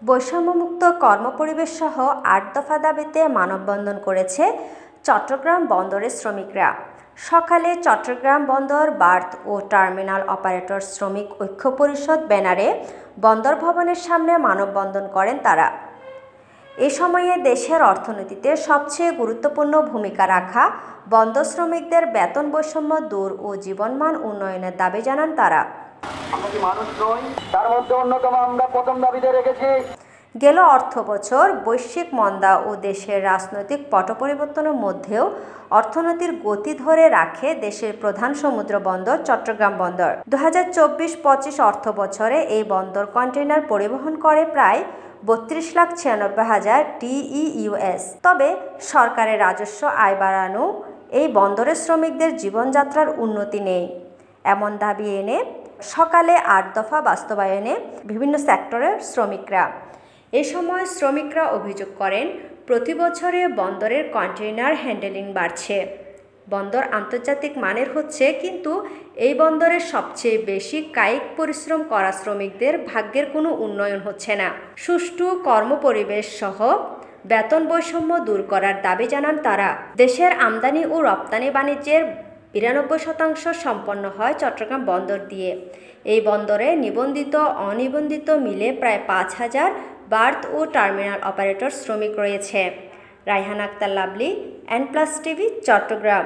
বৈষম্যমুক্ত কর্মপরিবেশ সহ ৮ দফা দাবিতে মানববন্ধন করেছে চট্টগ্রাম বন্দরের শ্রমিকরা। সকালে চট্টগ্রাম বন্দর বার্থ ও টার্মিনাল অপারেটর শ্রমিক ঐক্য পরিষদ ব্যানারে বন্দর ভবনের সামনে মানববন্ধন করেন তারা। এ সময়ে দেশের অর্থনীতিতে সবচেয়ে গুরুত্বপূর্ণ ভূমিকা রাখা বন্দর শ্রমিকদের বেতন বৈষম্য দূর ও জীবনমান উন্নয়নের দাবি জানান তারা। গেল অর্থবছর বৈশ্বিক মন্দা ও দেশের রাজনৈতিক পট পরিবর্তনের মধ্যেও অর্থনীতির গতি ধরে রাখে দেশের প্রধান সমুদ্র বন্দর চট্টগ্রাম বন্দর। 2024-25 অর্থ বছরে এই বন্দর কন্টেইনার পরিবহন করে প্রায় 32,96,000 TEUs। তবে সরকারের রাজস্ব আয় বাড়ানো এই বন্দরের শ্রমিকদের জীবনযাত্রার উন্নতি নেই এমন দাবি এনে সকালে ৮ দফা বাস্তবায়নে বিভিন্ন সেক্টরের শ্রমিকরা। এ সময় শ্রমিকরা অভিযোগ করেন, প্রতি বছরে বন্দরের কন্টেইনার হ্যান্ডেলিং বাড়ছে, বন্দর আন্তর্জাতিক মানের হচ্ছে, কিন্তু এই বন্দরের সবচেয়ে বেশি কায়িক পরিশ্রম করা শ্রমিকদের ভাগ্যের কোনো উন্নয়ন হচ্ছে না। সুষ্ঠু কর্মপরিবেশ সহ বেতন বৈষম্য দূর করার দাবি জানান তারা। দেশের আমদানি ও রপ্তানি বাণিজ্যের 92% সম্পন্ন হয় চট্টগ্রাম বন্দর দিয়ে। এই বন্দরে নিবন্ধিত অনিবন্ধিত মিলে প্রায় 5,000 বার্থ ও টার্মিনাল অপারেটর শ্রমিক রয়েছে। Raihan Akter Lovely, N+ TV, Chittagong.